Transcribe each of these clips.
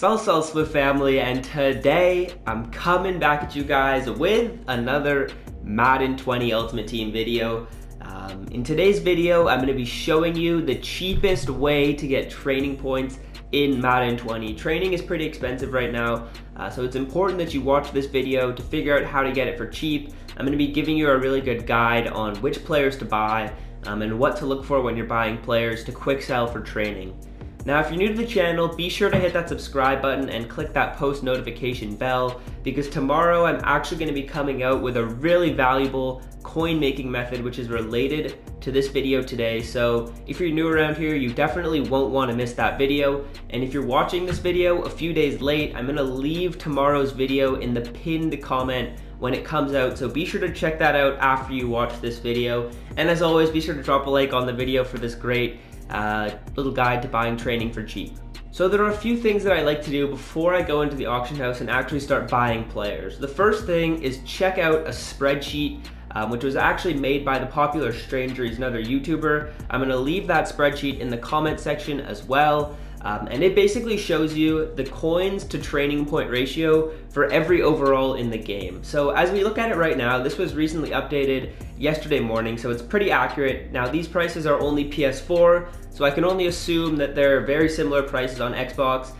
Swift family, and today I'm coming back at you guys with another Madden 20 Ultimate Team video. In today's video, I'm going to be showing you the cheapest way to get training points in Madden 20. Training is pretty expensive right now, so it's important that you watch this video to figure out how to get it for cheap. I'm going to be giving you a really good guide on which players to buy and what to look for when you're buying players to quick sell for training. Now, if you're new to the channel, be sure to hit that subscribe button and click that post notification bell, because tomorrow I'm actually going to be coming out with a really valuable coin making method which is related to this video today. So if you're new around here, you definitely won't want to miss that video. And if you're watching this video a few days late, I'm going to leave tomorrow's video in the pinned comment when it comes out, so be sure to check that out after you watch this video. And as always, be sure to drop a like on the video for this great little guide to buying training for cheap. So there are a few things that I like to do before I go into the auction house and actually start buying players. The first thing is check out a spreadsheet which was actually made by the popular Stranger. He's another YouTuber. I'm going to leave that spreadsheet in the comment section as well. And it basically shows you the coins to training point ratio for every overall in the game. So as we look at it right now, this was recently updated yesterday morning, so it's pretty accurate. Now these prices are only PS4, so I can only assume that they're very similar prices on Xbox.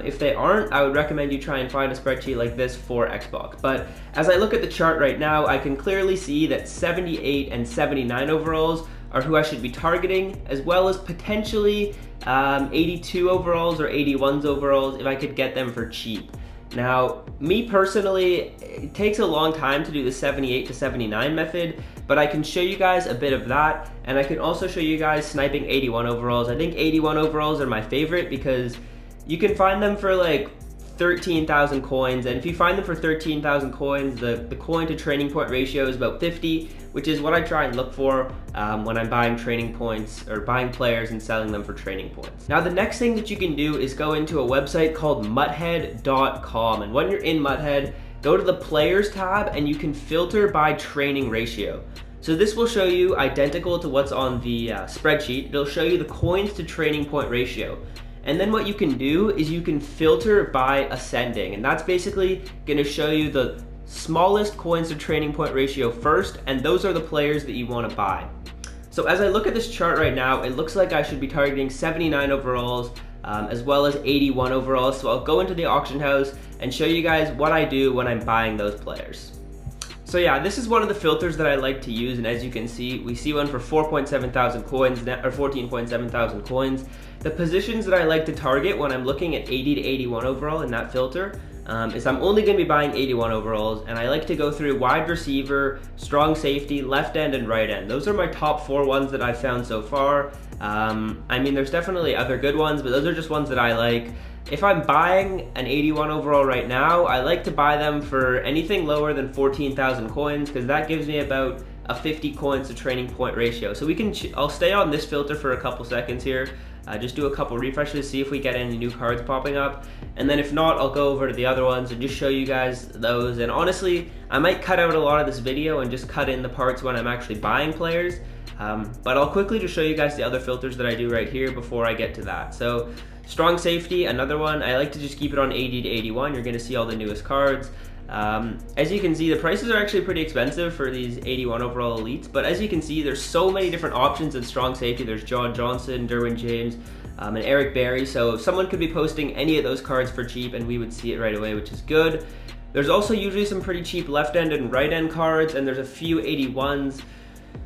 If they aren't, I would recommend you try and find a spreadsheet like this for Xbox. But as I look at the chart right now, I can clearly see that 78 and 79 overalls are who I should be targeting, as well as potentially 82 overalls or 81s overalls if I could get them for cheap. Now, me personally, it takes a long time to do the 78 to 79 method, but I can show you guys a bit of that, and I can also show you guys sniping 81 overalls. I think 81 overalls are my favorite because you can find them for like 13,000 coins, and if you find them for 13,000 coins, the coin to training point ratio is about 50, which is what I try and look for when I'm buying training points or buying players and selling them for training points. Now the next thing that you can do is go into a website called muthead.com, and when you're in Muthead, go to the players tab and you can filter by training ratio. So this will show you, identical to what's on the spreadsheet, it'll show you the coins to training point ratio. And then what you can do is you can filter by ascending, and that's basically going to show you the smallest coins to training point ratio first, and those are the players that you want to buy. So as I look at this chart right now, it looks like I should be targeting 79 overalls as well as 81 overalls. So I'll go into the auction house and show you guys what I do when I'm buying those players. So yeah, this is one of the filters that I like to use, and as you can see, we see one for 4.7 thousand coins, or 14.7 thousand coins. The positions that I like to target when I'm looking at 80 to 81 overall in that filter is I'm only going to be buying 81 overalls, and I like to go through wide receiver, strong safety, left end, and right end. Those are my top 4 ones that I've found so far. I mean, there's definitely other good ones, but those are just ones that I like. If I'm buying an 81 overall right now, I like to buy them for anything lower than 14,000 coins, because that gives me about a 50 coins to training point ratio. So I'll stay on this filter for a couple seconds here, just do a couple refreshes, see if we get any new cards popping up, and then if not, I'll go over to the other ones and just show you guys those. And honestly, I might cut out a lot of this video and just cut in the parts when I'm actually buying players, but I'll quickly just show you guys the other filters that I do right here before I get to that. So strong safety, another one, I like to just keep it on 80 to 81. You're going to see all the newest cards. As you can see, the prices are actually pretty expensive for these 81 overall elites, but as you can see, there's so many different options in strong safety. There's John Johnson, Derwin James, and Eric Berry, so someone could be posting any of those cards for cheap and we would see it right away, which is good. There's also usually some pretty cheap left end and right end cards, and there's a few 81s.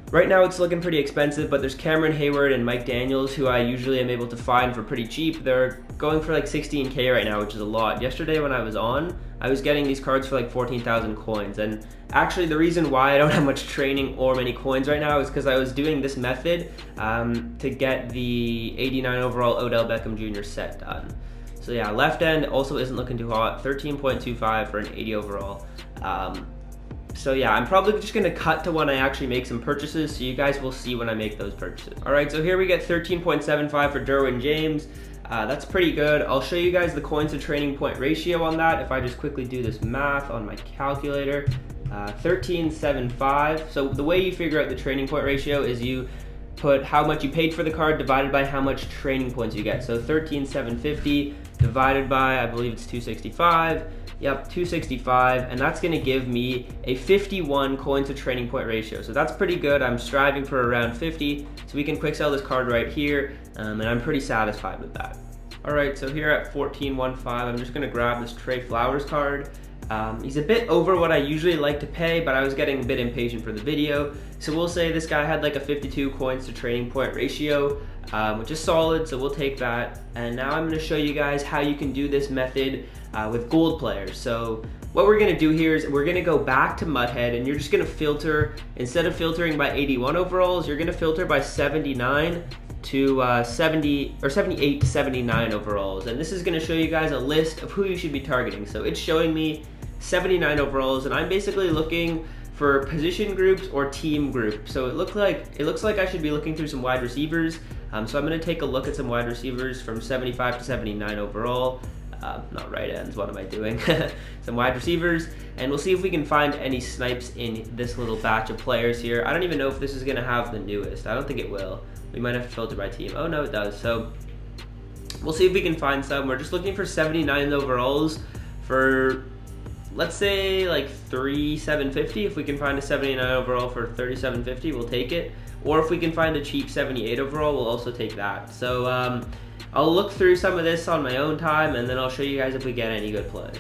Right now it's looking pretty expensive, but there's Cameron Hayward and Mike Daniels, who I usually am able to find for pretty cheap. They're going for like 16K right now, which is a lot. Yesterday when I was on, I was getting these cards for like 14,000 coins. And actually the reason why I don't have much training or many coins right now is because I was doing this method to get the 89 overall Odell Beckham Jr. set done. So yeah, left end also isn't looking too hot, 13.25 for an 80 overall. So yeah, I'm probably just going to cut to when I actually make some purchases, so you guys will see when I make those purchases. Alright, so here we get 13.75 for Derwin James. That's pretty good. I'll show you guys the coins to training point ratio on that if I just quickly do this math on my calculator. 13.75. So the way you figure out the training point ratio is you put how much you paid for the card divided by how much training points you get. So 13,750 divided by, I believe it's 265. Yep, 265, and that's gonna give me a 51 coins to training point ratio. So that's pretty good. I'm striving for around 50, so we can quick sell this card right here, and I'm pretty satisfied with that. All right, so here at 14.15, I'm just gonna grab this Trey Flowers card. He's a bit over what I usually like to pay, but I was getting a bit impatient for the video. So we'll say this guy had like a 52 coins to training point ratio, which is solid, so we'll take that. And now I'm gonna show you guys how you can do this method with gold players. So what we're gonna do here is we're gonna go back to Mudhead, and you're just gonna filter, instead of filtering by 81 overalls, you're gonna filter by 79 to 70 or 78 to 79 overalls. And this is gonna show you guys a list of who you should be targeting. So it's showing me 79 overalls, and I'm basically looking for position groups or team groups. So it looks like I should be looking through some wide receivers. So I'm gonna take a look at some wide receivers from 75 to 79 overall. Not right ends, what am I doing? Some wide receivers, and we'll see if we can find any snipes in this little batch of players here. I don't even know if this is gonna have the newest. I don't think it will. We might have to filter by team. Oh no, it does. So we'll see if we can find some. We're just looking for 79 overalls for, let's say, like 3750. If we can find a 79 overall for 3750, we'll take it. Or if we can find a cheap 78 overall, we'll also take that. So I'll look through some of this on my own time, and then I'll show you guys if we get any good players.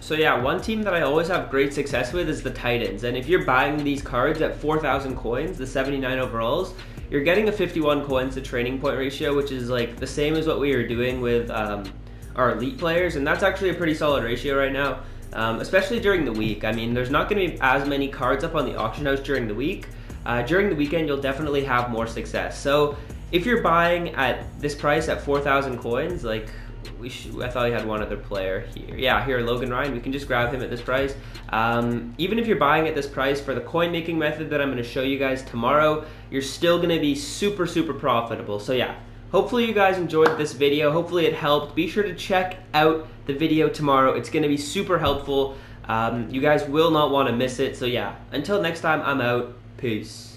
So yeah, one team that I always have great success with is the Titans. And if you're buying these cards at 4,000 coins, the 79 overalls, you're getting a 51 coins to training point ratio, which is like the same as what we were doing with our elite players. And that's actually a pretty solid ratio right now, especially during the week. I mean, there's not gonna be as many cards up on the auction house during the week. During the weekend, you'll definitely have more success. So if you're buying at this price at 4,000 coins, like I thought we had one other player here. Yeah, here, Logan Ryan, we can just grab him at this price. Even if you're buying at this price for the coin making method that I'm gonna show you guys tomorrow, you're still gonna be super, super profitable. So yeah, hopefully you guys enjoyed this video. Hopefully it helped. Be sure to check out the video tomorrow. It's gonna be super helpful. You guys will not wanna miss it. So yeah, until next time, I'm out. Peace.